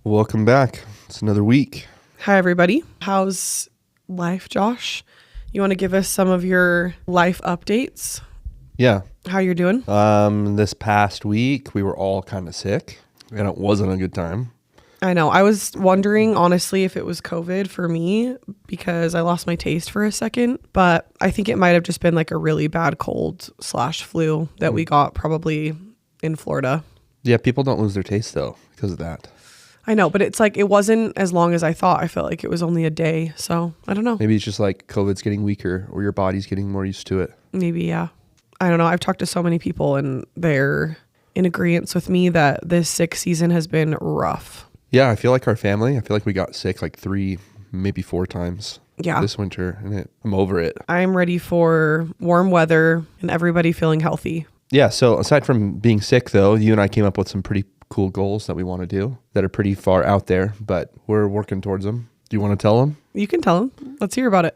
Welcome back. It's another week. Hi, everybody. How's life, Josh? You want to give us some of your life updates? Yeah. How you're doing? This past week, we were all kind of sick, and it wasn't a good time. I know. I was wondering, honestly, if it was COVID for me because I lost my taste for a second, but I think it might have just been like a really bad cold/flu that we got probably in Florida. Yeah, people don't lose their taste, though, because of that. I know, but it's like it wasn't as long as I thought. I felt like it was only a day, so I don't know. Maybe it's just like COVID's getting weaker or your body's getting more used to it. Maybe, yeah. I don't know. I've talked to so many people, and they're in agreement with me that this sick season has been rough. Yeah, I feel like our family, we got sick like 3, maybe 4 times Yeah. this winter, and I'm over it. I'm ready for warm weather and everybody feeling healthy. Yeah, so aside from being sick, though, you and I came up with some pretty cool goals that we want to do that are pretty far out there, but we're working towards them. Do you want to tell them? You can tell them. Let's hear about it.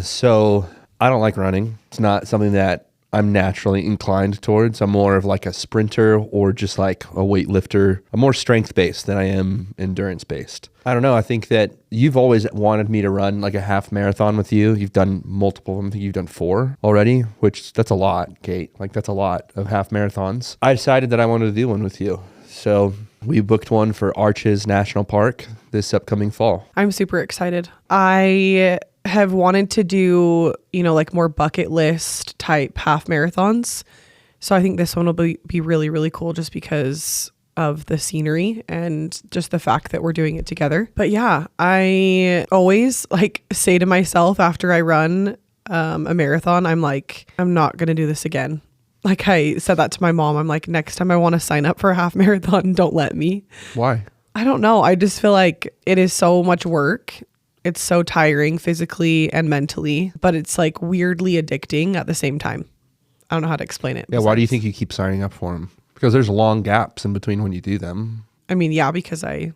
So I don't like running. It's not something that I'm naturally inclined towards. I'm more of like a sprinter or just like a weightlifter. I'm more strength-based than I am endurance-based. I don't know. I think that you've always wanted me to run like a half marathon with you. You've done multiple of them. I think you've done 4 already, which that's a lot, Kate. Like that's a lot of half marathons. I decided that I wanted to do one with you. So we booked one for Arches National Park this upcoming fall. I'm super excited. I have wanted to do, like more bucket list type half marathons. So I think this one will be really, really cool just because of the scenery and just the fact that we're doing it together. But yeah, I always say to myself after I run a marathon, I'm like, I'm not going to do this again. Like I said that to my mom. I'm like, next time I want to sign up for a half marathon, don't let me. Why? I don't know. I just feel like it is so much work. It's so tiring physically and mentally, but it's like weirdly addicting at the same time. I don't know how to explain it. Yeah, why do you think you keep signing up for them? Because there's long gaps in between when you do them. I mean, yeah, because I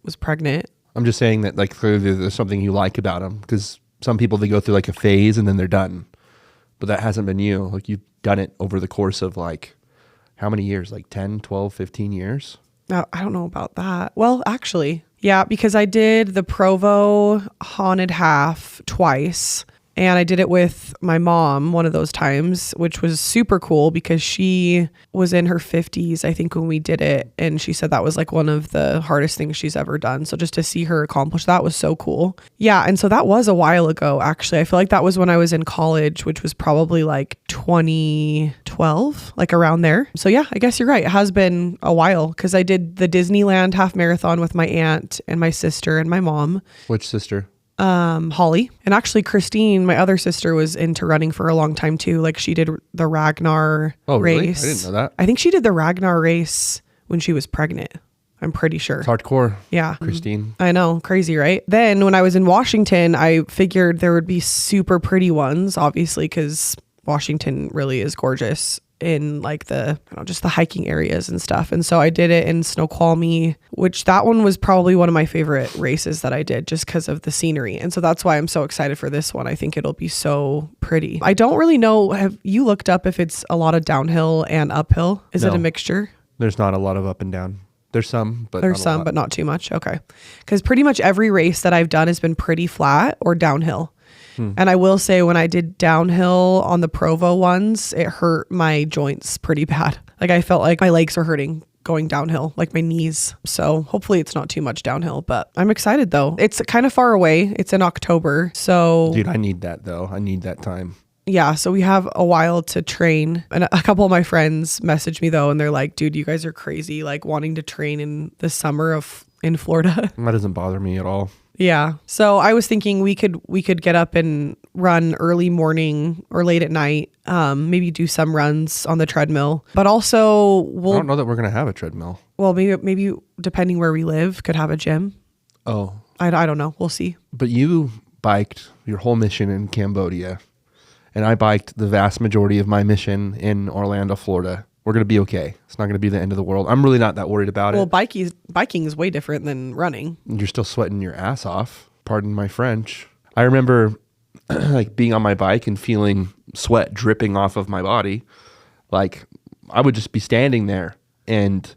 was pregnant. I'm just saying that like clearly there's something you like about them, because some people, they go through like a phase and then they're done. But that hasn't been you. Like you've done it over the course of like how many years? Like 10, 12, 15 years? I don't know about that. Well, actually, yeah, because I did the Provo Haunted Half twice. And I did it with my mom one of those times, which was super cool because she was in her 50s, I think, when we did it. And she said that was like one of the hardest things she's ever done. So just to see her accomplish that was so cool. Yeah. And so that was a while ago, actually. I feel like that was when I was in college, which was probably like 2012, like around there. So yeah, I guess you're right. It has been a while because I did the Disneyland half marathon with my aunt and my sister and my mom. Which sister? Holly. And actually Christine, my other sister, was into running for a long time too. Like she did the Ragnar really? race. I didn't know that. I think she did the Ragnar race when she was pregnant. I'm pretty sure. It's hardcore. Yeah. Christine. I know. Crazy, right? Then when I was in Washington, I figured there would be super pretty ones, obviously, because Washington really is gorgeous in like just the hiking areas and stuff. And so I did it in Snoqualmie, which that one was probably one of my favorite races that I did just because of the scenery. And so that's why I'm so excited for this one. I think it'll be so pretty. I don't really know. Have you looked up if it's a lot of downhill and uphill? Is it a mixture? There's not a lot of up and down. There's some, but but not too much. Okay. Because pretty much every race that I've done has been pretty flat or downhill. And I will say when I did downhill on the Provo ones, it hurt my joints pretty bad. Like I felt like my legs were hurting going downhill, like my knees. So hopefully it's not too much downhill, but I'm excited though. It's kind of far away. It's in October. So dude, I need that though. I need that time. Yeah, so we have a while to train. And a couple of my friends messaged me though, and they're like, dude, you guys are crazy, like wanting to train in the summer in Florida. That doesn't bother me at all. Yeah. So I was thinking we could get up and run early morning or late at night. Maybe do some runs on the treadmill, but also I don't know that we're going to have a treadmill. Well, maybe depending where we live could have a gym. Oh, I don't know. We'll see. But you biked your whole mission in Cambodia, and I biked the vast majority of my mission in Orlando, Florida. We're going to be okay. It's not going to be the end of the world. I'm really not that worried about it. Well, biking is way different than running. You're still sweating your ass off. Pardon my French. I remember like being on my bike and feeling sweat dripping off of my body. Like I would just be standing there and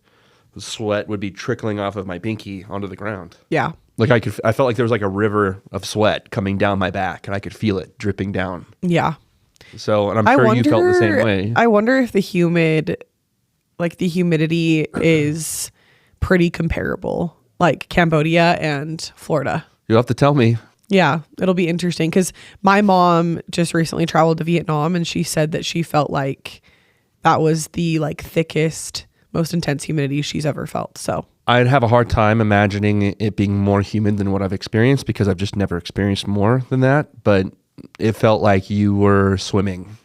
sweat would be trickling off of my binky onto the ground. Yeah. Like I felt like there was like a river of sweat coming down my back, and I could feel it dripping down. Yeah. So, and I'm sure you felt the same way. I wonder if the humidity is pretty comparable, like Cambodia and Florida. You'll have to tell me. Yeah, it'll be interesting because my mom just recently traveled to Vietnam, and she said that she felt like that was the like thickest, most intense humidity she's ever felt. So I'd have a hard time imagining it being more humid than what I've experienced because I've just never experienced more than that. But it felt like you were swimming.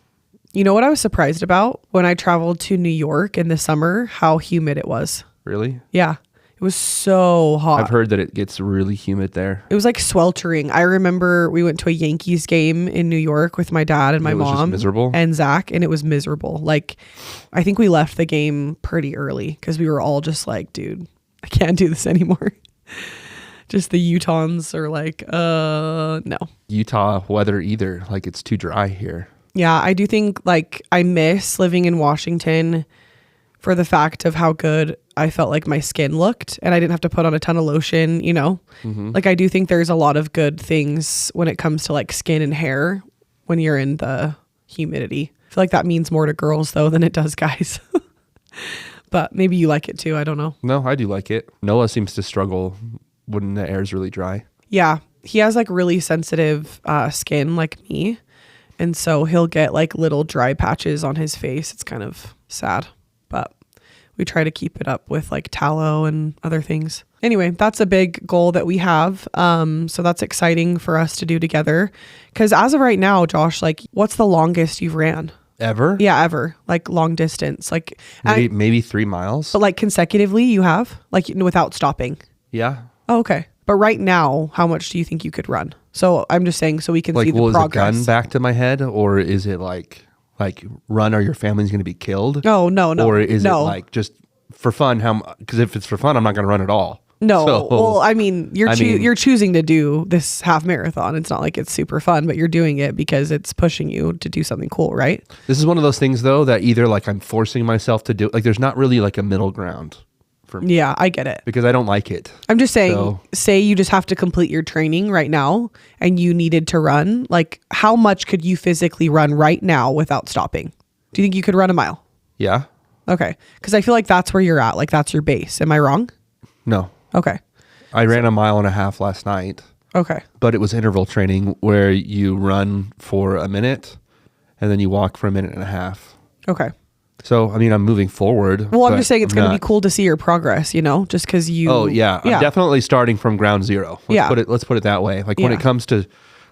You know what I was surprised about when I traveled to New York in the summer, how humid it was. Really? Yeah. It was so hot. I've heard that it gets really humid there. It was like sweltering. I remember we went to a Yankees game in New York with my dad and my mom miserable. And Zach, and it was miserable. Like, I think we left the game pretty early because we were all just like, dude, I can't do this anymore. Just the Utahns are like, no. Utah weather either. Like, it's too dry here. Yeah, I do think like I miss living in Washington for the fact of how good I felt like my skin looked, and I didn't have to put on a ton of lotion, you know? Mm-hmm. Like, I do think there's a lot of good things when it comes to like skin and hair when you're in the humidity. I feel like that means more to girls though than it does guys. But maybe you like it too. I don't know. No, I do like it. Noah seems to struggle when the air's really dry. Yeah. He has like really sensitive skin like me. And so he'll get like little dry patches on his face. It's kind of sad, but we try to keep it up with like tallow and other things. Anyway, that's a big goal that we have. So that's exciting for us to do together. Because as of right now, Josh, like, what's the longest you've ran? Ever? Yeah, ever. Like long distance. Like maybe 3 miles. But like consecutively you have? Like without stopping? Yeah. Oh, okay. But right now, how much do you think you could run? So I'm just saying so we can see the progress. Like, was a gun back to my head? Or is it like run or your family's going to be killed? No. Or is it like just for fun? Because if it's for fun, I'm not going to run at all. No. So, well, I mean, you're choosing to do this half marathon. It's not like it's super fun, but you're doing it because it's pushing you to do something cool, right? This is one of those things, though, that either like I'm forcing myself to do. Like, there's not really like a middle ground for me. Yeah, I get it. Because I don't like it. I'm just saying, say you just have to complete your training right now and you needed to run. Like, how much could you physically run right now without stopping? Do you think you could run a mile? Yeah. Okay. Because I feel like that's where you're at. Like, that's your base. Am I wrong? No. Okay. I ran a 1.5 miles last night. Okay. But it was interval training where you run for a minute and then you walk for 1.5 minutes. Okay. So, I mean, I'm moving forward. Well, I'm just saying it's going to be cool to see your progress, you know, just because you... Oh, yeah. I'm definitely starting from ground zero. Let's put it that way. Like when it comes to...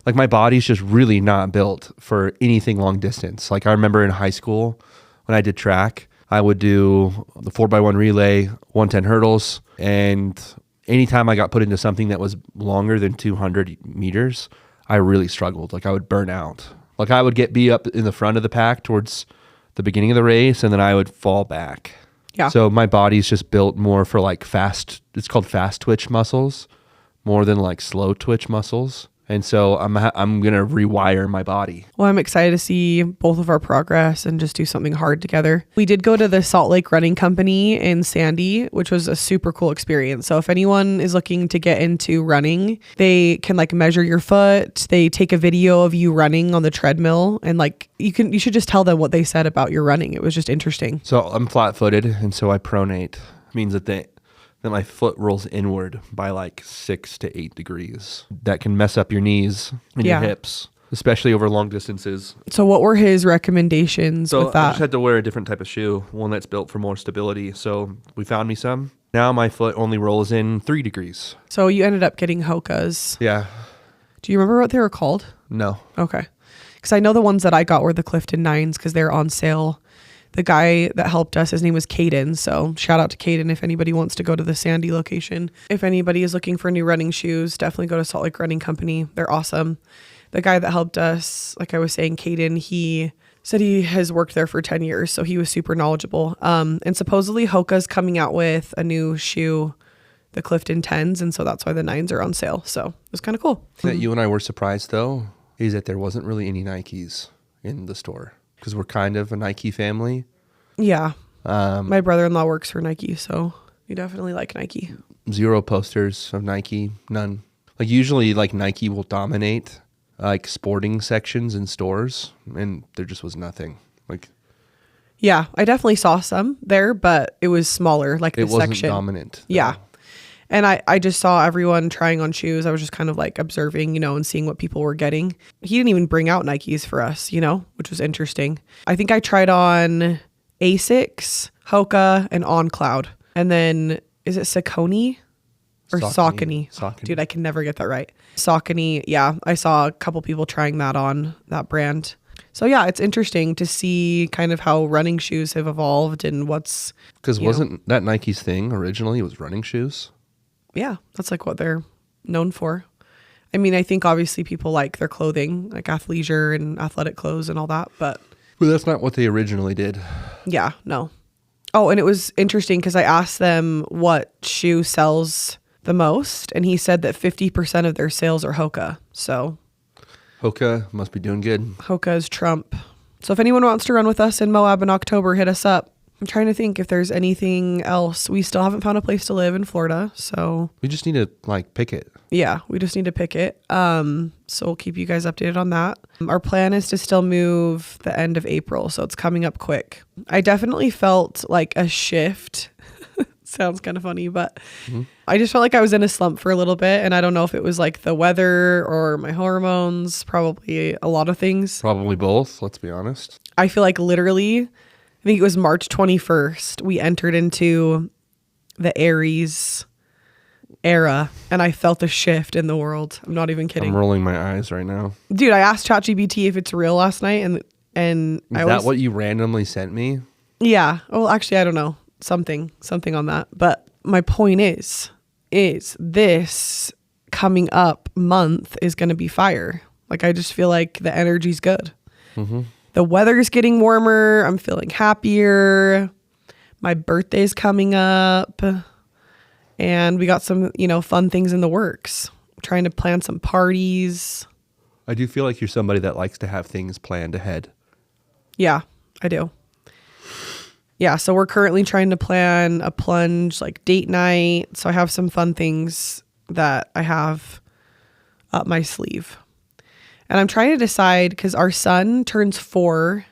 Like my body's just really not built for anything long distance. Like I remember in high school when I did track, I would do the 4x1 relay, 110 hurdles, and anytime I got put into something that was longer than 200 meters, I really struggled. Like I would burn out. Like I would be up in the front of the pack towards the beginning of the race, and then I would fall back. Yeah. So my body's just built more for like it's called fast twitch muscles, more than like slow twitch muscles. And so I'm going to rewire my body. Well, I'm excited to see both of our progress and just do something hard together. We did go to the Salt Lake Running Company in Sandy, which was a super cool experience. So if anyone is looking to get into running, they can like measure your foot. They take a video of you running on the treadmill, and like you should just tell them what they said about your running. It was just interesting. So I'm flat-footed, and so I pronate. It means that my foot rolls inward by like 6 to 8 degrees. That can mess up your knees and your hips, especially over long distances. So what were his recommendations with that? I just had to wear a different type of shoe, one that's built for more stability. So we found me some. Now my foot only rolls in 3 degrees. So you ended up getting Hoka's. Yeah. Do you remember what they were called? No. Okay. Because I know the ones that I got were the Clifton 9s because they're on sale. The guy that helped us, his name was Caden. So shout out to Caden if anybody wants to go to the Sandy location. If anybody is looking for new running shoes, definitely go to Salt Lake Running Company. They're awesome. The guy that helped us, like I was saying, Caden, he said he has worked there for 10 years. So he was super knowledgeable. And supposedly Hoka's coming out with a new shoe, the Clifton 10s. And so that's why the 9s are on sale. So it was kind of cool. That you and I were surprised though, is that there wasn't really any Nikes in the store. Because we're kind of a Nike family. Yeah. My brother-in-law works for Nike, so. You definitely like Nike. 0 posters of Nike. None. Like usually like Nike will dominate like sporting sections in stores, and there just was nothing. Like Yeah, I definitely saw some there, but it was smaller, like it the wasn't section. dominant. Yeah. And I just saw everyone trying on shoes. I was just kind of like observing, and seeing what people were getting. He didn't even bring out Nikes for us, which was interesting. I think I tried on Asics, Hoka, and On Cloud. And then is it Saucony or Saucony? Saucony. Dude, I can never get that right. Saucony. Yeah, I saw a couple people trying that on, that brand. So yeah, it's interesting to see kind of how running shoes have evolved and what's... Because wasn't that Nike's thing originally? It was running shoes? Yeah, that's like what they're known for. I mean, I think obviously people like their clothing, like athleisure and athletic clothes and all that, but that's not what they originally did. Yeah, no. Oh, and it was interesting because I asked them what shoe sells the most, and he said that 50% of their sales are Hoka. So Hoka must be doing good. Hoka is Trump. So if anyone wants to run with us in Moab in October, hit us up. I'm trying to think if there's anything else. We still haven't found a place to live in Florida, so we just need to like pick it. Yeah, we just need to pick it. So we'll keep you guys updated on that. Our plan is to still move the end of April, so it's coming up quick. I definitely felt like a shift. Sounds kind of funny, but I just felt like I was in a slump for a little bit, and I don't know if it was like the weather or my hormones, probably a lot of things. Probably both, let's be honest. I feel like literally, I think it was March 21st, we entered into the Aries era, and I felt a shift in the world. I'm not even kidding. I'm rolling my eyes right now. Dude, I asked ChatGPT if it's real last night, and Is that what you randomly sent me? Yeah. Well, actually, I don't know. Something on that. But my point is this coming up month is going to be fire. Like, I just feel like the energy's good. Mm-hmm. The weather's getting warmer. I'm feeling happier. My birthday's coming up. And we got some, fun things in the works. I'm trying to plan some parties. I do feel like you're somebody that likes to have things planned ahead. Yeah, I do. Yeah, so we're currently trying to plan a plunge, like date night. So I have some fun things that I have up my sleeve. And I'm trying to decide, because our son turns 4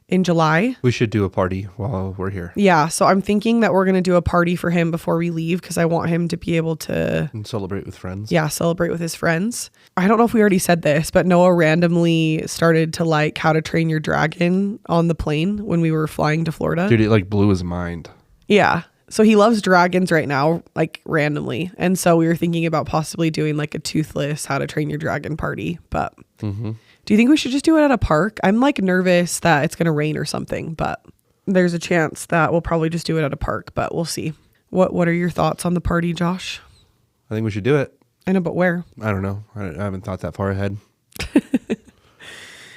in July. We should do a party while we're here. Yeah, so I'm thinking that we're going to do a party for him before we leave, because I want him to be able to... And celebrate with friends. Yeah, celebrate with his friends. I don't know if we already said this, but Noah randomly started to like How to Train Your Dragon on the plane when we were flying to Florida. Dude, it like blew his mind. Yeah. So he loves dragons right now, like randomly. And so we were thinking about possibly doing like a toothless How to Train Your Dragon party. But do you think we should just do it at a park? I'm like nervous that it's going to rain or something, but there's a chance that we'll probably just do it at a park, but we'll see. What are your thoughts on the party, Josh? I think we should do it. I know, but where? I don't know. I haven't thought that far ahead.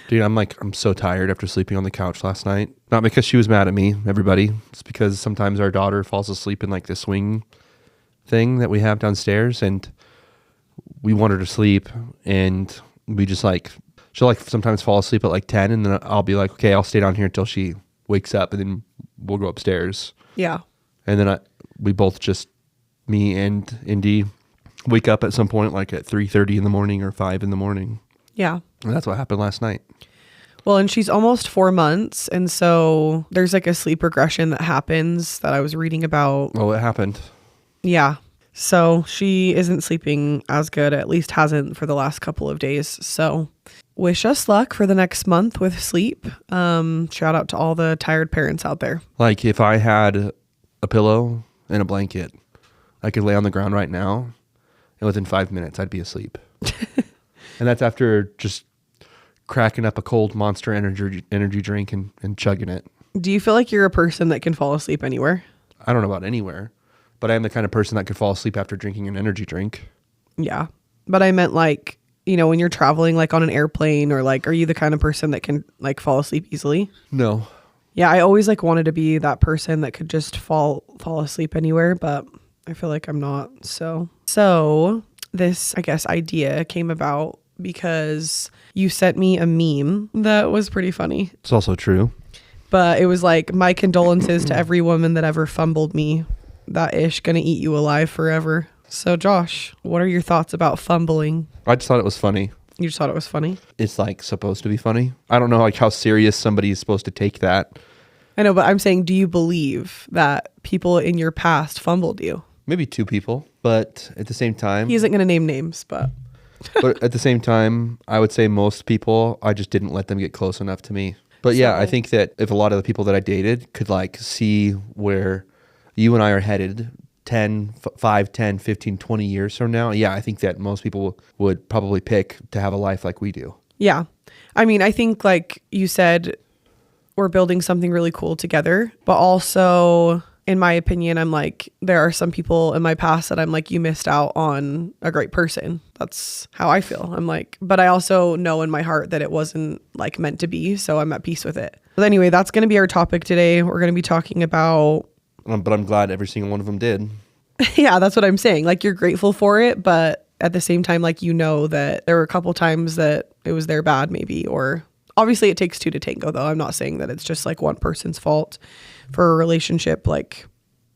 Dude, I'm so tired after sleeping on the couch last night. Not because she was mad at me, everybody. It's because sometimes our daughter falls asleep in like the swing thing that we have downstairs, and we want her to sleep, and we just like, she'll like sometimes fall asleep at like 10, and then I'll be like, okay, I'll stay down here until she wakes up, and then we'll go upstairs. Yeah. And then we both just, me and Indy, wake up at some point like at 3:30 in the morning or 5 in the morning. Yeah. And that's what happened last night. Well, and she's almost 4 months. And so there's like a sleep regression that happens that I was reading about. Oh, it happened. Yeah. So she isn't sleeping as good, at least hasn't for the last couple of days. So wish us luck for the next month with sleep. Shout out to all the tired parents out there. Like if I had a pillow and a blanket, I could lay on the ground right now, and within 5 minutes I'd be asleep. And that's after just cracking up a cold Monster energy drink and chugging it. Do you feel like you're a person that can fall asleep anywhere? I don't know about anywhere, but I am the kind of person that could fall asleep after drinking an energy drink. Yeah. But I meant like, when you're traveling like on an airplane, or like, are you the kind of person that can like fall asleep easily? No. Yeah, I always like wanted to be that person that could just fall asleep anywhere, but I feel like I'm not. So this, I guess, idea came about because you sent me a meme that was pretty funny. It's also true. But it was like, my condolences to every woman that ever fumbled me that ish gonna eat you alive forever. So Josh, what are your thoughts about fumbling? I just thought it was funny. You just thought it was funny? It's like supposed to be funny. I don't know like how serious somebody is supposed to take that. I know, but I'm saying, do you believe that people in your past fumbled you? Maybe 2 people, but at the same time, He isn't going to name names, but but at the same time, I would say most people, I just didn't let them get close enough to me. But yeah, I think that if a lot of the people that I dated could like see where you and I are headed 5, 10, 15, 20 years from now, yeah, I think that most people would probably pick to have a life like we do. yeah. I mean, I think like you said, we're building something really cool together, but also in my opinion, I'm like, there are some people in my past that I'm like, you missed out on a great person. That's how I feel. I'm like, but I also know in my heart that it wasn't like meant to be. So I'm at peace with it. But anyway, that's going to be our topic today. We're going to be talking about, But I'm glad every single one of them did. yeah, that's what I'm saying. Like you're grateful for it, but at the same time, like, you know, that there were a couple times that it was their bad maybe, or obviously it takes 2 to tango though. I'm not saying that it's just like one person's fault for a relationship like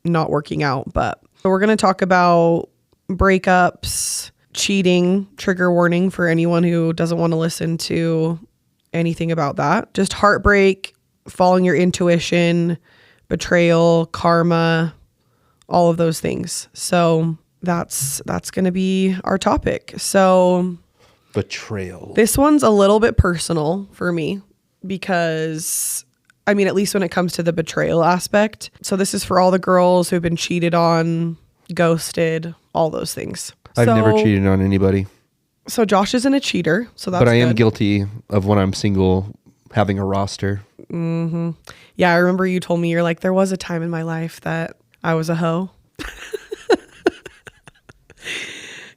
not working out, but we're going to talk about breakups, cheating, trigger warning for anyone who doesn't want to listen to anything about that. Just heartbreak, following your intuition, betrayal, karma, all of those things. So that's going to be our topic. So Betrayal. this one's a little bit personal for me because, I mean, at least when it comes to the betrayal aspect. So this is for all the girls who've been cheated on, ghosted, all those things. I've never cheated on anybody. So Josh isn't a cheater. So that's But I am good. guilty of when I'm single having a roster. Yeah, I remember you told me, you're like, there was a time in my life that I was a hoe.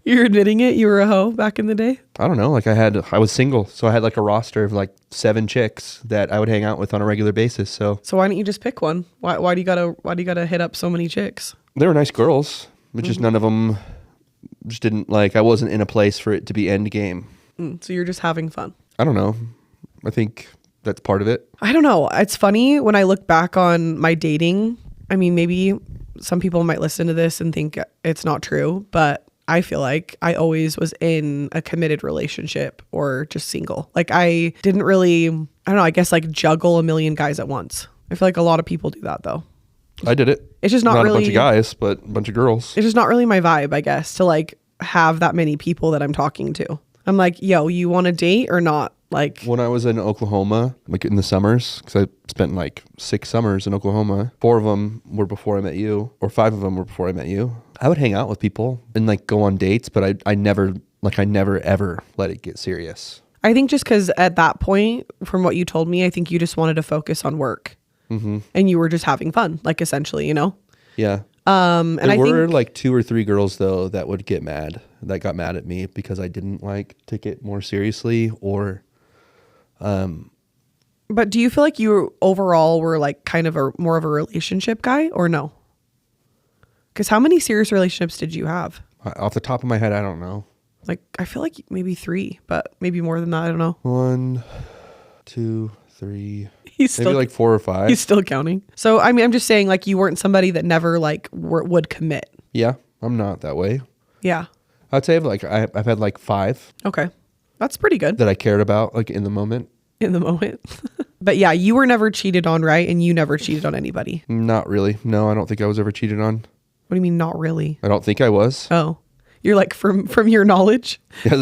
You're admitting it? You were a hoe back in the day? I don't know. Like I was single. So I had like a roster of like 7 chicks that I would hang out with on a regular basis. So So why don't you just pick one? Why do you gotta hit up so many chicks? they were nice girls, but just none of them just didn't like, I wasn't in a place for it to be end game. So you're just having fun. I don't know. I think that's part of it. I don't know. It's funny when I look back on my dating. I mean, maybe some people might listen to this and think it's not true, but I feel like I always was in a committed relationship or just single. Like I didn't really, I don't know, I guess like juggle a million guys at once. I feel like a lot of people do that though. I did it. It's just not a really bunch of guys, but a bunch of girls. It's just not really my vibe, I guess, to like have that many people that I'm talking to. I'm like, yo, you want to date or not? Like When I was in Oklahoma, like in the summers, because I spent like 6 summers in Oklahoma, 4 of them were before I met you, or 5 of them were before I met you. I would hang out with people and like go on dates, but I never ever let it get serious. I think just because at that point, from what you told me, I think you just wanted to focus on work. And you were just having fun, like essentially, you know? Yeah. And There I were think like 2 or 3 girls though that would get mad, that got mad at me because I didn't like take it more seriously or. But do you feel like you overall were like kind of more of a relationship guy or no? Because how many serious relationships did you have? Off the top of my head, I don't know. Like, I feel like maybe 3, but maybe more than that. I don't know. 1, 2, 3, He's maybe like 4 or 5. He's still counting. So, I mean, I'm just saying like you weren't somebody that never like would commit. Yeah, I'm not that way. Yeah. I'd say I've had like 5 Okay. That's pretty good that I cared about like in the moment. in the moment. But yeah, you were never cheated on, right? And you never cheated on anybody. Not really. No, I don't think I was ever cheated on. What do you mean not really? I don't think I was. Oh. You're like from your knowledge?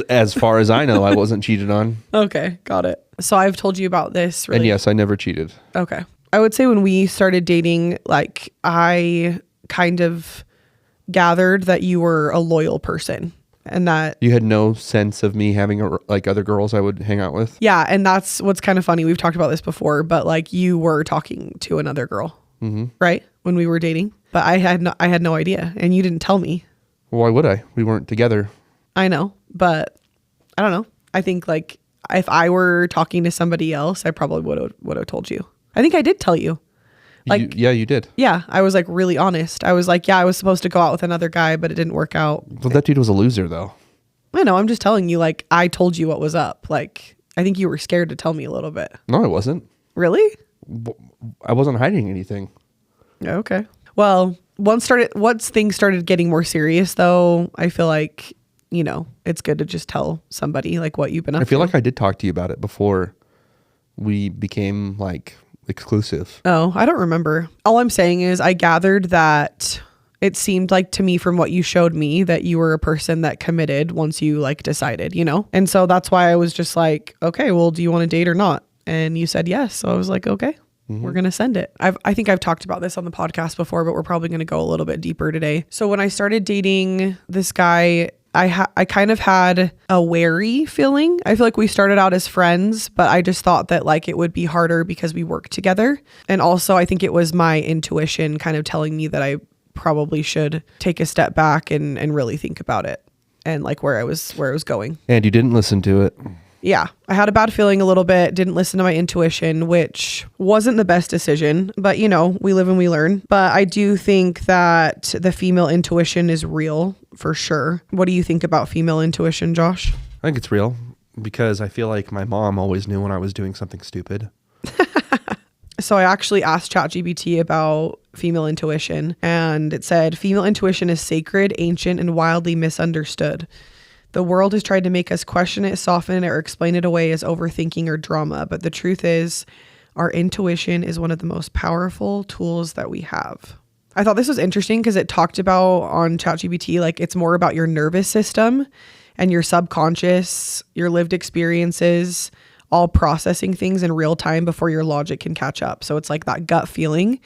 As far as I know, I wasn't cheated on. Okay, got it. So I've told you about this. Really. And yes, I never cheated. Okay. I would say when we started dating, like I kind of gathered that you were a loyal person and that. You had no sense of me having like other girls I would hang out with? Yeah. And that's what's kind of funny. We've talked about this before, but like you were talking to another girl, right? When we were dating, but I had no idea and you didn't tell me. Well, why would I? We weren't together. I know, but I don't know. I think like if I were talking to somebody else, I probably would have told you. I think I did tell you. Like, you did. Yeah, I was like really honest. I was like, yeah, I was supposed to go out with another guy, but it didn't work out. Well, that dude was a loser though. I know. I'm just telling you, like, I told you what was up. Like, I think you were scared to tell me a little bit. No, I wasn't. Really? I wasn't hiding anything. Okay. Well, once things started getting more serious though, I feel like, it's good to just tell somebody like what you've been up to. I feel like I did talk to you about it before we became like exclusive. Oh, I don't remember. All I'm saying is I gathered that it seemed like to me from what you showed me that you were a person that committed once you like decided, And so that's why I was just like, okay, well, do you want to date or not? And you said yes. So I was like, okay. We're going to send it. I think I've talked about this on the podcast before, but we're probably going to go a little bit deeper today. So when I started dating this guy, I kind of had a wary feeling. I feel like we started out as friends, but I just thought that like it would be harder because we worked together. And also I think it was my intuition kind of telling me that I probably should take a step back and really think about it and like where I was going. And you didn't listen to it. Yeah, I had a bad feeling a little bit, didn't listen to my intuition, which wasn't the best decision, but we live and we learn. But I do think that the female intuition is real for sure. What do you think about female intuition, Josh? I think it's real because I feel like my mom always knew when I was doing something stupid. So I actually asked ChatGPT about female intuition, and it said, female intuition is sacred, ancient, and wildly misunderstood. The world has tried to make us question it, soften it, or explain it away as overthinking or drama. But the truth is, our intuition is one of the most powerful tools that we have. I thought this was interesting because it talked about on ChatGPT, like it's more about your nervous system and your subconscious, your lived experiences, all processing things in real time before your logic can catch up. So it's like that gut feeling.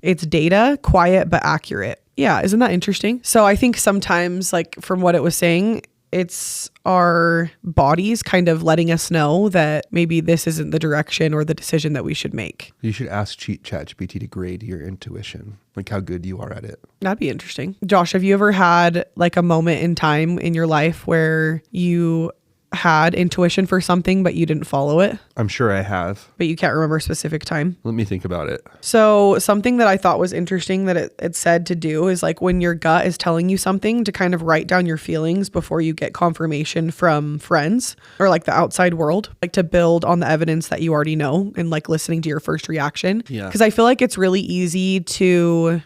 It's data, quiet, but accurate. Yeah, isn't that interesting? So I think sometimes, like from what it was saying, it's our bodies kind of letting us know that maybe this isn't the direction or the decision that we should make. You should ask ChatGPT to grade your intuition, like how good you are at it. That'd be interesting. Josh, have you ever had like a moment in time in your life where you had intuition for something, but you didn't follow it? I'm sure I have. But you can't remember a specific time? Let me think about it. So something that I thought was interesting that it said to do is like when your gut is telling you something, to kind of write down your feelings before you get confirmation from friends or like the outside world, like to build on the evidence that you already know and like listening to your first reaction. Yeah. Because I feel like it's really easy to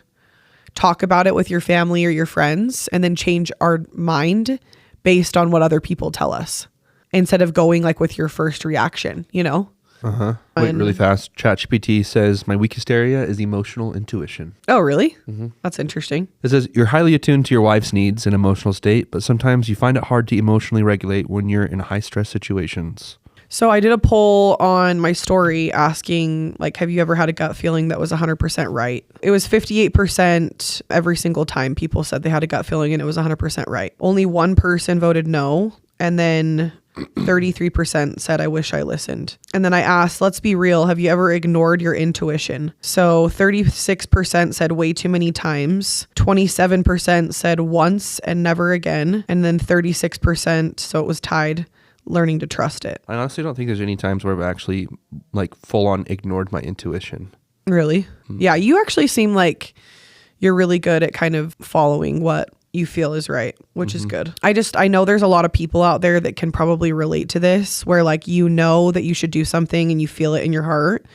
talk about it with your family or your friends and then change our mind based on what other people tell us, instead of going like with your first reaction, Wait, really fast. ChatGPT says my weakest area is emotional intuition. Oh, really? That's interesting. It says you're highly attuned to your wife's needs and emotional state, but sometimes you find it hard to emotionally regulate when you're in high stress situations. So I did a poll on my story asking, like, have you ever had a gut feeling that was 100% right? It was 58% every single time people said they had a gut feeling and it was 100% right. Only one person voted no. And then 33% said, I wish I listened. And then I asked, let's be real. Have you ever ignored your intuition? So 36% said way too many times. 27% said once and never again. And then 36%, so it was tied, learning to trust it. I honestly don't think there's any times where I've actually like full on ignored my intuition. Really? Yeah, you actually seem like you're really good at kind of following what you feel is right, which is good. I know there's a lot of people out there that can probably relate to this, where like that you should do something and you feel it in your heart,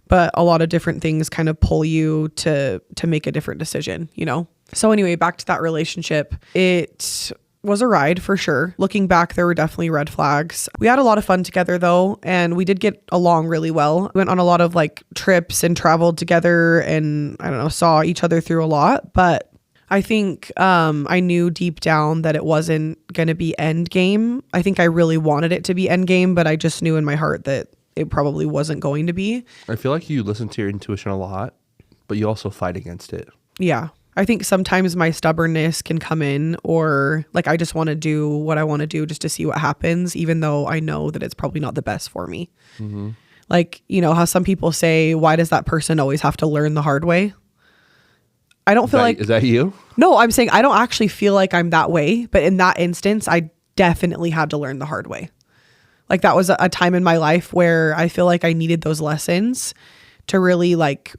but a lot of different things kind of pull you to make a different decision, So anyway, back to that relationship. It was a ride for sure. Looking back, there were definitely red flags. We had a lot of fun together though, and we did get along really well. We went on a lot of like trips and traveled together and saw each other through a lot, but I think I knew deep down that it wasn't going to be end game. I think I really wanted it to be end game, but I just knew in my heart that it probably wasn't going to be. I feel like you listen to your intuition a lot, but you also fight against it. Yeah. I think sometimes my stubbornness can come in, or like I just want to do what I want to do just to see what happens, even though I know that it's probably not the best for me. Like, how some people say, why does that person always have to learn the hard way? I don't feel like... Is that you? No, I'm saying I don't actually feel like I'm that way. But in that instance, I definitely had to learn the hard way. Like that was a time in my life where I feel like I needed those lessons to really like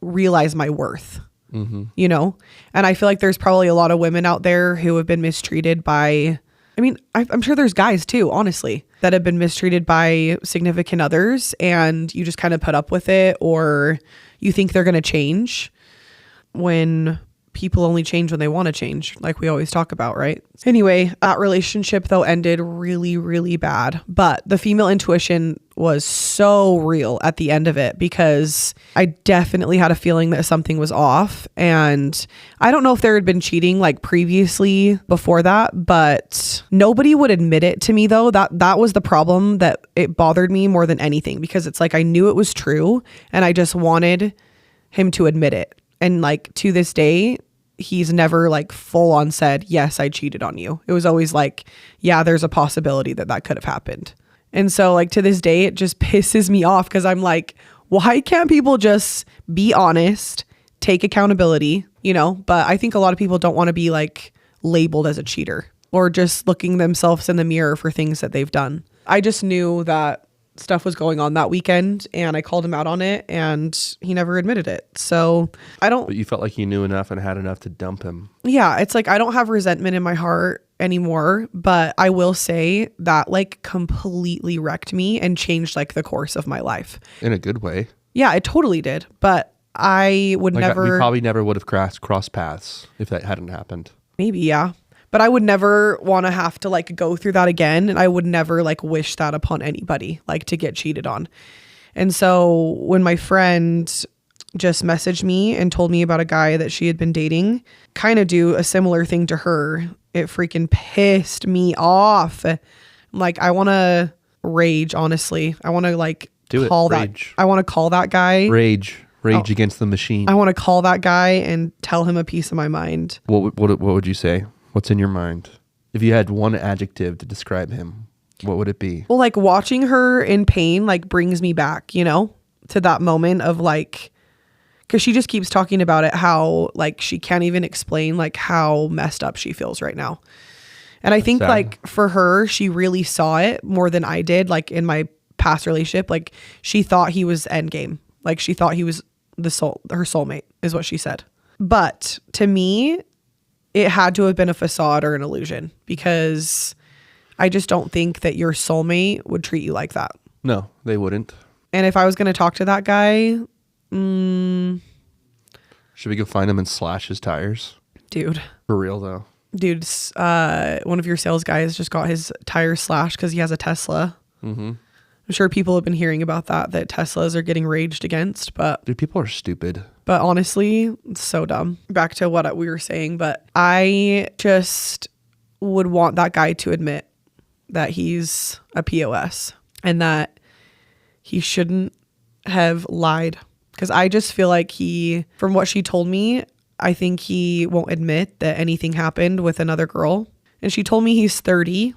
realize my worth, And I feel like there's probably a lot of women out there who have been mistreated by... I'm sure there's guys too, honestly, that have been mistreated by significant others, and you just kind of put up with it, or you think they're going to change. when people only change when they want to change, like we always talk about, right? Anyway, that relationship though ended really, really bad. But the female intuition was so real at the end of it, because I definitely had a feeling that something was off. And I don't know if there had been cheating like previously before that, but nobody would admit it to me though. That was the problem, that it bothered me more than anything, because it's like I knew it was true and I just wanted him to admit it. And like to this day, he's never like full on said, yes, I cheated on you. It was always like, yeah, there's a possibility that that could have happened. And so like to this day, it just pisses me off, because I'm like, why can't people just be honest, take accountability, you know? But I think a lot of people don't want to be like labeled as a cheater, or just looking themselves in the mirror for things that they've done. I just knew that stuff was going on that weekend, and I called him out on it, and he never admitted it. So But you felt like you knew enough and had enough to dump him. Yeah, it's like I don't have resentment in my heart anymore, but I will say that like completely wrecked me and changed like the course of my life. In a good way. Yeah, it totally did. But I would like never... We probably never would have crossed paths if that hadn't happened. Maybe, yeah. But I would never want to have to like go through that again. And I would never like wish that upon anybody, like to get cheated on. And so when my friend just messaged me and told me about a guy that she had been dating, kind of do a similar thing to her, it freaking pissed me off. Like I want to rage, honestly. I want to like rage. I want to call that guy. Rage against the machine. I want to call that guy and tell him a piece of my mind. What would you say? What's in your mind? If you had one adjective to describe him, what would it be? Well, like watching her in pain, like brings me back, you know, to that moment of like, because she just keeps talking about it, how like she can't even explain like how messed up she feels right now. And I think sad. Like for her, she really saw it more than I did. Like in my past relationship, like she thought he was endgame. Like she thought he was her soulmate is what she said. But to me, it had to have been a facade or an illusion, because I just don't think that your soulmate would treat you like that. No, they wouldn't. And if I was going to talk to that guy, should we go find him and slash his tires? Dude. For real though. Dude, one of your sales guys just got his tires slashed because he has a Tesla. Mm-hmm. I'm sure people have been hearing about that Teslas are getting raged against, but... Dude, people are stupid. But honestly, it's so dumb. Back to what we were saying, but I just would want that guy to admit that he's a POS and that he shouldn't have lied. Because I just feel like from what she told me, I think he won't admit that anything happened with another girl. And she told me he's 30.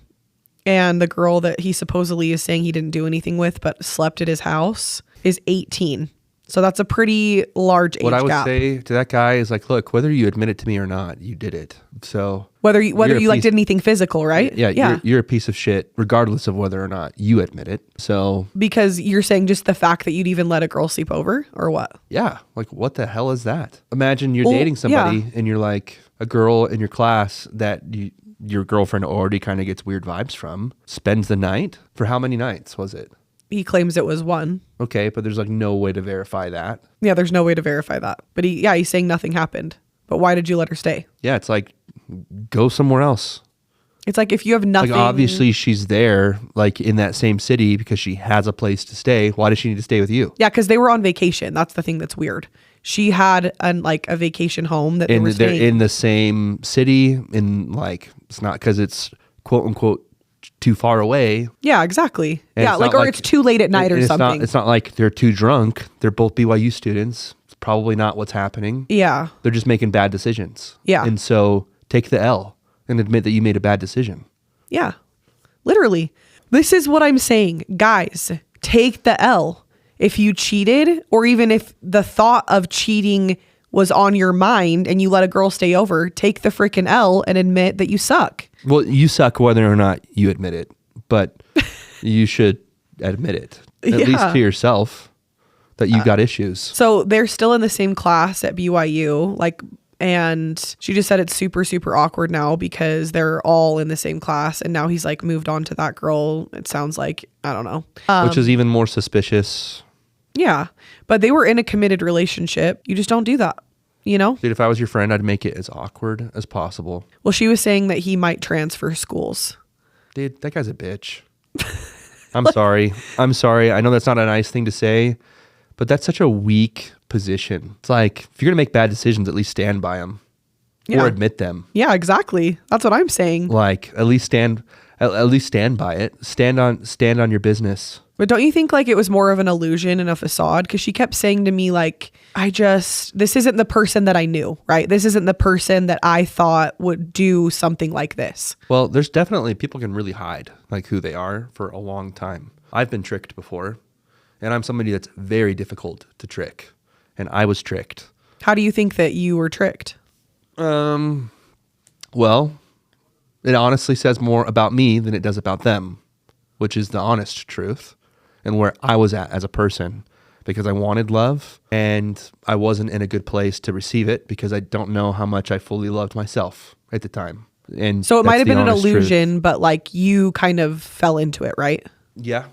And the girl that he supposedly is saying he didn't do anything with but slept at his house is 18. So that's a pretty large age gap. What I would say to that guy is like, look, whether you admit it to me or not, you did it. So whether you like did anything physical, right? Yeah. You're a piece of shit, regardless of whether or not you admit it. So because you're saying just the fact that you'd even let a girl sleep over, or what? Yeah. Like what the hell is that? Imagine you're dating somebody and you're like a girl in your class that your girlfriend already kind of gets weird vibes from, spends the night. For how many nights was it? He claims it was one. Okay, but there's like no way to verify that. Yeah, there's no way to verify that. But he's saying nothing happened. But why did you let her stay? Yeah, it's like, go somewhere else. It's like if you have nothing. Like obviously she's there like in that same city because she has a place to stay. Why does she need to stay with you? Yeah, because they were on vacation. That's the thing that's weird. She had a vacation home that they're in the same city, and like it's not because it's quote unquote too far away. Yeah, exactly. And yeah, or it's too late at night or something. It's not like they're too drunk. They're both BYU students. It's probably not what's happening. Yeah. They're just making bad decisions. Yeah. And so take the L and admit that you made a bad decision. Yeah. Literally. This is what I'm saying. Guys, take the L. If you cheated, or even if the thought of cheating was on your mind and you let a girl stay over, take the freaking L and admit that you suck. Well, you suck whether or not you admit it, but you should admit it, at least to yourself, that you got issues. So they're still in the same class at BYU, and she just said it's super, super awkward now because they're all in the same class, and now he's moved on to that girl. It sounds like, I don't know. Which is even more suspicious. Yeah, but they were in a committed relationship. You just don't do that. you know? Dude, if I was your friend, I'd make it as awkward as possible. Well, she was saying that he might transfer schools. Dude, that guy's a bitch. I'm sorry. I'm sorry. I know that's not a nice thing to say, but that's such a weak position. It's like, if you're going to make bad decisions, at least stand by them or admit them. Yeah, exactly. That's what I'm saying. Like, at least stand by it. Stand on your business. But don't you think like it was more of an illusion and a facade? Because she kept saying to me like, this isn't the person that I knew, right? This isn't the person that I thought would do something like this. Well, there's definitely people can really hide like who they are for a long time. I've been tricked before, and I'm somebody that's very difficult to trick, and I was tricked. How do you think that you were tricked? Well, it honestly says more about me than it does about them, which is the honest truth and where I was at as a person, because I wanted love and I wasn't in a good place to receive it because I don't know how much I fully loved myself at the time. And so it might have been an illusion, truth. But like you kind of fell into it, right? Yeah.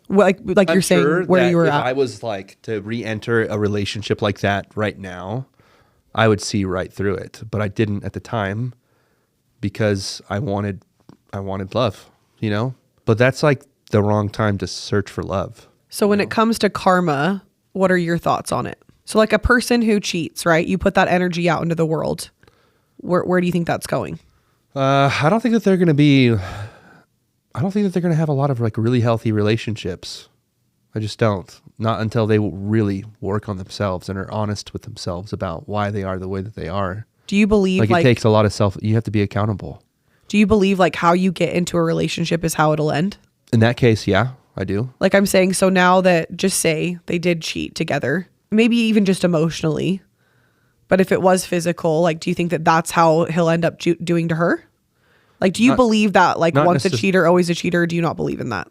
Like you're saying where you were if at. I was like to re-enter a relationship like that right now, I would see right through it, but I didn't at the time because I wanted love, you know? But that's like the wrong time to search for love. So when it comes to karma, what are your thoughts on it? So like a person who cheats, right? You put that energy out into the world. Where do you think that's going? I don't think that they're going to have a lot of like really healthy relationships. I just don't. Not until they really work on themselves and are honest with themselves about why they are the way that they are. Do you believe like it takes a lot of you have to be accountable. Do you believe like how you get into a relationship is how it'll end? In that case, yeah, I do. Like I'm saying, so now that just say they did cheat together, maybe even just emotionally, but if it was physical, like, do you think that that's how he'll end up doing to her? Like, do you believe that like once a cheater, always a cheater? Or do you not believe in that?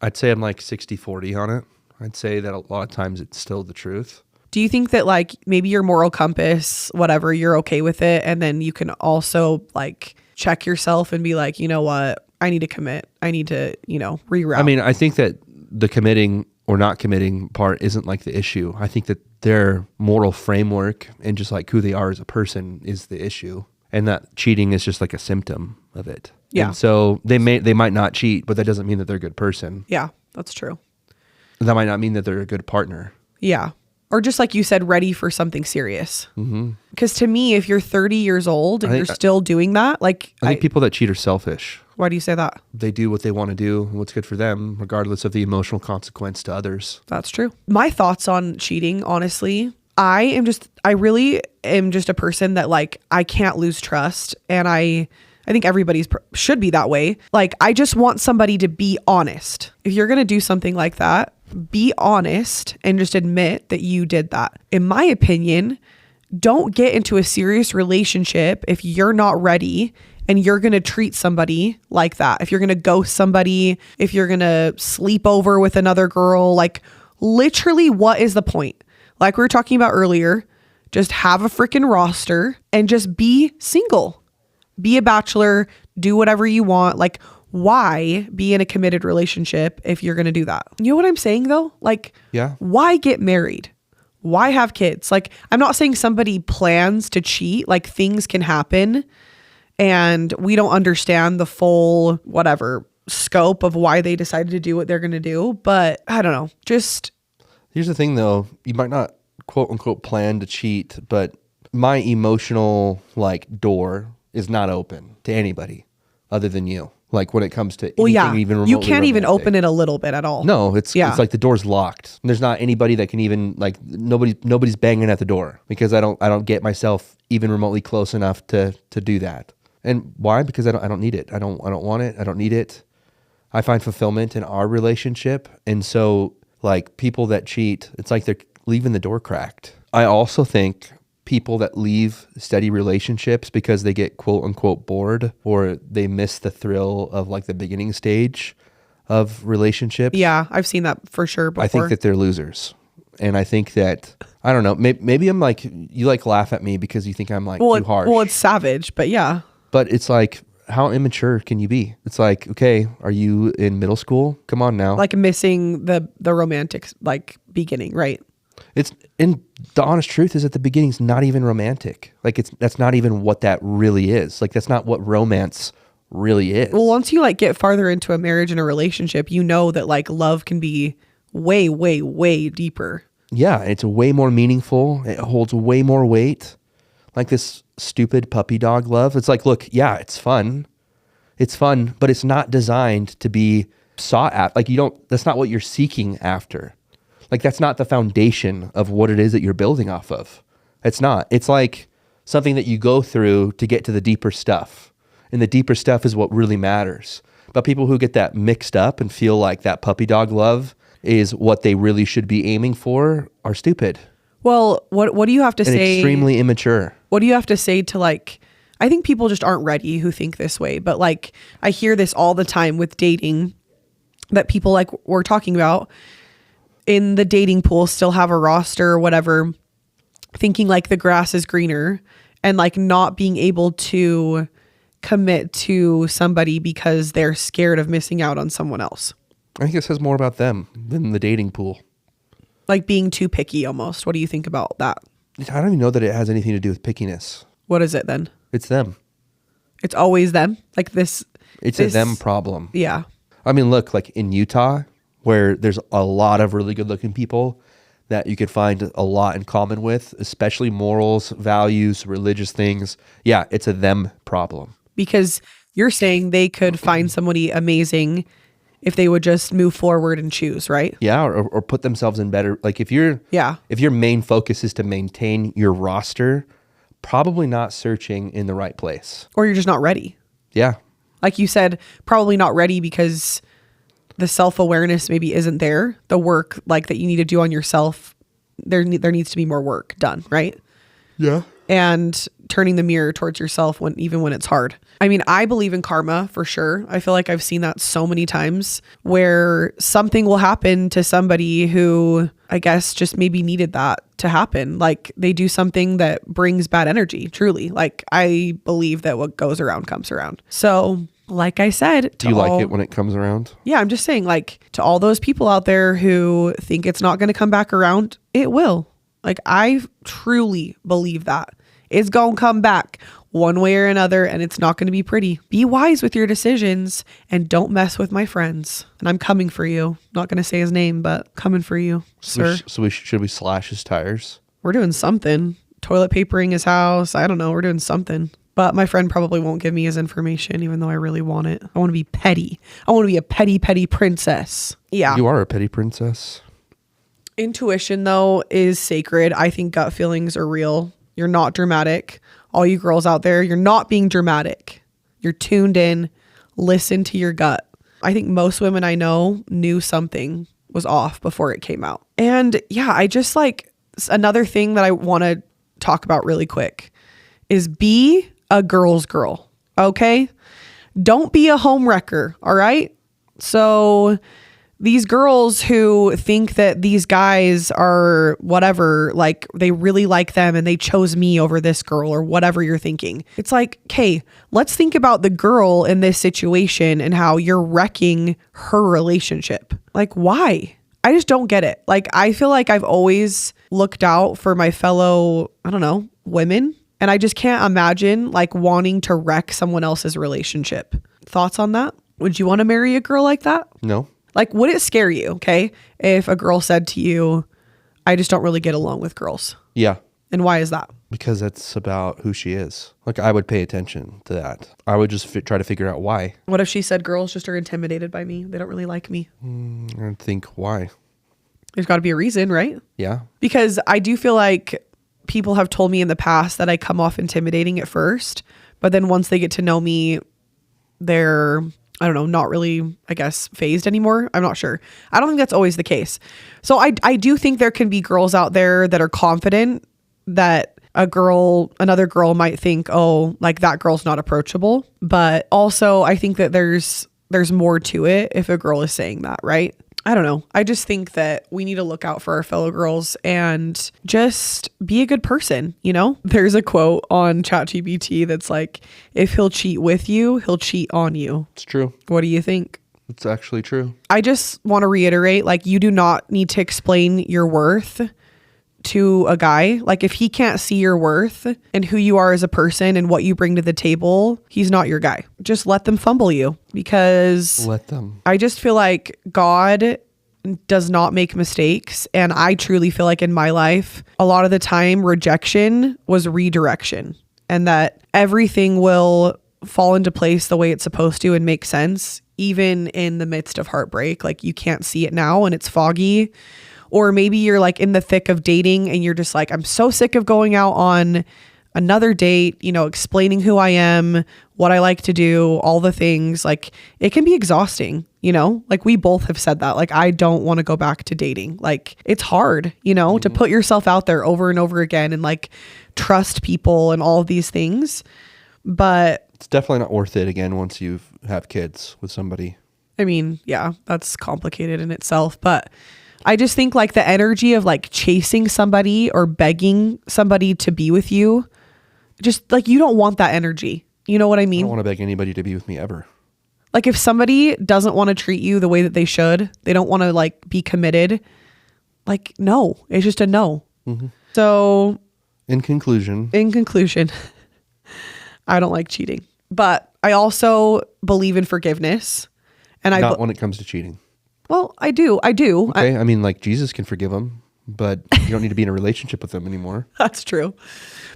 I'd say I'm like 60-40 on it. I'd say that a lot of times it's still the truth. Do you think that like maybe your moral compass, whatever, you're okay with it? And then you can also like check yourself and be like, you know what? I need to commit. I need to, reroute. I mean, I think that the committing or not committing part isn't like the issue. I think that their moral framework and just like who they are as a person is the issue. And that cheating is just like a symptom of it. Yeah. And so they might not cheat, but that doesn't mean that they're a good person. Yeah, that's true. That might not mean that they're a good partner. Yeah. Or just like you said, ready for something serious. Because to me, if you're 30 years old and you're still doing that, like... I think people that cheat are selfish. Why do you say that? They do what they want to do and what's good for them, regardless of the emotional consequence to others. That's true. My thoughts on cheating, honestly, I really am just a person that like, I can't lose trust. And I think everybody's should be that way. Like, I just want somebody to be honest. If you're going to do something like that, be honest and just admit that you did that. In my opinion, don't get into a serious relationship if you're not ready and you're going to treat somebody like that. If you're going to ghost somebody, if you're going to sleep over with another girl, like literally what is the point? Like we were talking about earlier, just have a freaking roster and just be single. Be a bachelor, do whatever you want. Like, why be in a committed relationship if you're going to do that? You know what I'm saying though? Like, yeah. Why get married? Why have kids? Like, I'm not saying somebody plans to cheat. Like, things can happen and we don't understand the full, whatever, scope of why they decided to do what they're going to do. But I don't know. Just... Here's the thing though. You might not quote unquote plan to cheat, but my emotional like door is not open to anybody other than you. Like when it comes to anything even remotely you can't even romantic. open it a little bit at all. No, it's like the door's locked. There's not anybody that can even like nobody's banging at the door because I don't get myself even remotely close enough to do that. And why? Because I don't need it. I don't want it. I don't need it. I find fulfillment in our relationship, and so like people that cheat, it's like they're leaving the door cracked. I also think people that leave steady relationships because they get quote unquote bored or they miss the thrill of like the beginning stage of relationships. Yeah, I've seen that for sure before. I think that they're losers. And I think that, I don't know, maybe I'm like, you like laugh at me because you think I'm like too harsh. Well, it's savage, but yeah. But it's like, how immature can you be? It's like, okay, are you in middle school? Come on now. Like missing the romantic like beginning, right? It's and the honest truth is at the beginning it's not even romantic. Like that's not even what that really is. Like that's not what romance really is. Well, once you like get farther into a marriage and a relationship, you know that like love can be way, way, way deeper. Yeah, it's way more meaningful. It holds way more weight. Like this stupid puppy dog love. It's like, look, yeah, it's fun. It's fun, but it's not designed to be sought after. Like that's not what you're seeking after. Like that's not the foundation of what it is that you're building off of. It's not. It's like something that you go through to get to the deeper stuff. And the deeper stuff is what really matters. But people who get that mixed up and feel like that puppy dog love is what they really should be aiming for are stupid. Well, what do you have to and say? Extremely immature. What do you have to say to like, I think people just aren't ready who think this way, but like I hear this all the time with dating that people like we're talking about in the dating pool still have a roster or whatever, thinking like the grass is greener and like not being able to commit to somebody because they're scared of missing out on someone else. I think it says more about them than the dating pool. Like being too picky almost. What do you think about that? I don't even know that it has anything to do with pickiness. What is it then? It's them. It's always them? Like this? It's a them problem. Yeah. I mean, look, like in Utah, where there's a lot of really good looking people that you could find a lot in common with, especially morals, values, religious things. Yeah, it's a them problem. Because you're saying they could find somebody amazing if they would just move forward and choose, right? Yeah, or put themselves in better, like if your main focus is to maintain your roster, probably not searching in the right place. Or you're just not ready. Yeah. Like you said, probably not ready because the self-awareness maybe isn't there. The work like that you need to do on yourself, there needs to be more work done, right? Yeah. And turning the mirror towards yourself even when it's hard. I mean, I believe in karma for sure. I feel like I've seen that so many times where something will happen to somebody who I guess just maybe needed that to happen. Like they do something that brings bad energy, truly. Like I believe that what goes around comes around. So like I said, do you like it when it comes around? Yeah, I'm just saying like to all those people out there who think it's not going to come back around, it will. Like I truly believe that. It's going to come back one way or another and it's not going to be pretty. Be wise with your decisions and don't mess with my friends. And I'm coming for you. Not going to say his name, but coming for you, sir. Should we slash his tires? We're doing something. Toilet papering his house. I don't know. We're doing something. But my friend probably won't give me his information even though I really want it. I want to be petty. I want to be a petty, petty princess. Yeah. You are a petty princess. Intuition though is sacred. I think gut feelings are real. You're not dramatic. All you girls out there, you're not being dramatic. You're tuned in. Listen to your gut. I think most women I know knew something was off before it came out. And yeah, I just like another thing that I want to talk about really quick is be a girl's girl. Okay? Don't be a homewrecker. All right? So these girls who think that these guys are whatever, like they really like them and they chose me over this girl or whatever you're thinking. It's like, okay, let's think about the girl in this situation and how you're wrecking her relationship. Like, why? I just don't get it. Like, I feel like I've always looked out for my fellow, I don't know, women. And I just can't imagine like wanting to wreck someone else's relationship. Thoughts on that? Would you want to marry a girl like that? No. Like, would it scare you, okay, if a girl said to you, I just don't really get along with girls? Yeah. And why is that? Because it's about who she is. Like, I would pay attention to that. I would just try to figure out why. What if she said girls just are intimidated by me? They don't really like me. I think why. There's got to be a reason, right? Yeah. Because I do feel like people have told me in the past that I come off intimidating at first, but then once they get to know me, they're, I don't know, not really, I guess, phased anymore. I'm not sure. I don't think that's always the case. So I do think there can be girls out there that are confident that another girl might think, oh, like that girl's not approachable. But also I think that there's more to it if a girl is saying that, right? I don't know. I just think that we need to look out for our fellow girls and just be a good person, you know? There's a quote on ChatGPT that's like, if he'll cheat with you, he'll cheat on you. It's true. What do you think? It's actually true. I just want to reiterate, like, you do not need to explain your worth to a guy. Like if he can't see your worth and who you are as a person and what you bring to the table, he's not your guy. Just let them fumble you, because Let them. I just feel like God does not make mistakes. And I truly feel like in my life, a lot of the time rejection was redirection, and that everything will fall into place the way it's supposed to and make sense, even in the midst of heartbreak. Like you can't see it now and it's foggy. Or maybe you're like in the thick of dating and you're just like, I'm so sick of going out on another date, you know, explaining who I am, what I like to do, all the things. Like it can be exhausting, you know, like we both have said that. Like, I don't want to go back to dating. Like it's hard, you know, to put yourself out there over and over again and like trust people and all of these things. But It's definitely not worth it again once you have kids with somebody. I mean, yeah, that's complicated in itself. But I just think like the energy of like chasing somebody or begging somebody to be with you, just like you don't want that energy. You know what I I mean? don't want to beg anybody to be with me ever. Like if somebody doesn't want to treat you the way that they should, they don't want to like be committed, like no, it's just a no. So In conclusion, I don't like cheating, but I also believe in forgiveness. And not when it comes to cheating. well, I do. Okay, I mean, like Jesus can forgive them, but you don't need to be in a relationship with them anymore. That's true.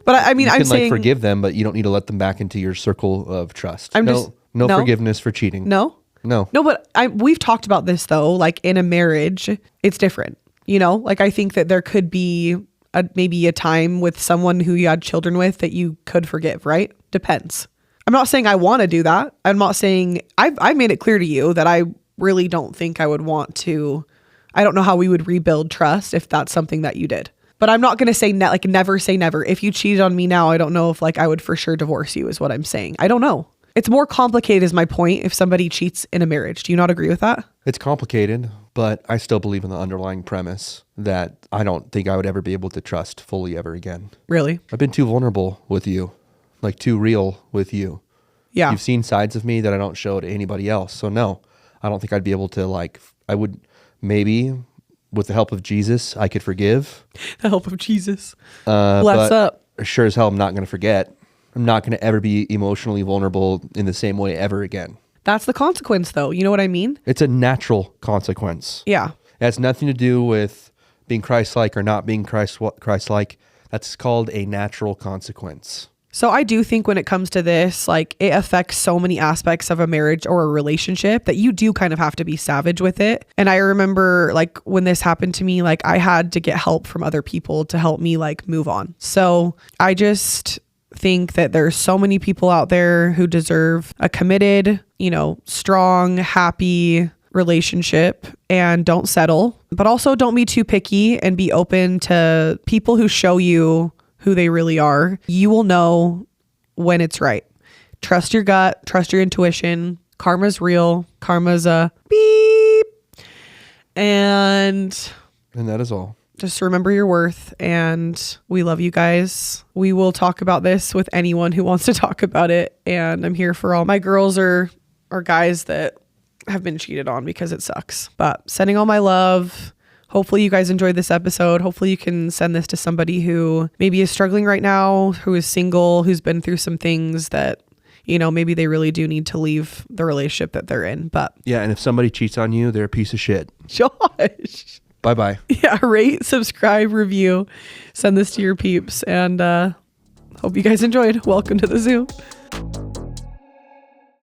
But I mean, You I'm can saying like forgive them, but you don't need to let them back into your circle of trust. No no. forgiveness for cheating. No, but we've talked about this though, like in a marriage, it's different, you know, like I think that there could be maybe a time with someone who you had children with that you could forgive, right? Depends. I'm not saying I want to do that. I'm not saying I've made it clear to you that I really don't think I would want to. I don't know how we would rebuild trust if that's something that you did. But I'm not going to say like never say never. If you cheated on me now, I don't know if like I would for sure divorce you is what I'm saying. I don't know. It's more complicated is my point if somebody cheats in a marriage. Do you not agree with that? It's complicated, but I still believe in the underlying premise that I don't think I would ever be able to trust fully ever again. Really? I've been too vulnerable with you, like too real with you. Yeah. You've seen sides of me that I don't show to anybody else. So no, I don't think I'd be able to like, I would maybe with the help of Jesus, I could forgive. The help of Jesus. Bless Bless up. Sure as hell, I'm not going to forget. I'm not going to ever be emotionally vulnerable in the same way ever again. That's the consequence though. You know what I mean? It's a natural consequence. Yeah. It has nothing to do with being Christ-like or not being Christ-like. That's called a natural consequence. So I do think when it comes to this, like it affects so many aspects of a marriage or a relationship that you do kind of have to be savage with it. And I remember like when this happened to me, like I had to get help from other people to help me like move on. So I just think that there's so many people out there who deserve a committed, you know, strong, happy relationship, and don't settle, but also don't be too picky and be open to people who show you who they really are. You will know when it's right. Trust your gut, trust your intuition. Karma's real. Karma's a beep. And that is all. just remember your worth, and we love you guys. We will talk about this with anyone who wants to talk about it, and I'm here for all my girls or guys that have been cheated on because it sucks. But sending all my love. Hopefully you guys enjoyed this episode. Hopefully you can send this to somebody who maybe is struggling right now, who is single, who's been through some things that, you know, maybe they really do need to leave the relationship that they're in. But Yeah, and if somebody cheats on you, they're a piece of shit. Josh. Bye-bye. Yeah, rate, subscribe, review, send this to your peeps, and hope you guys enjoyed. Welcome to the zoo.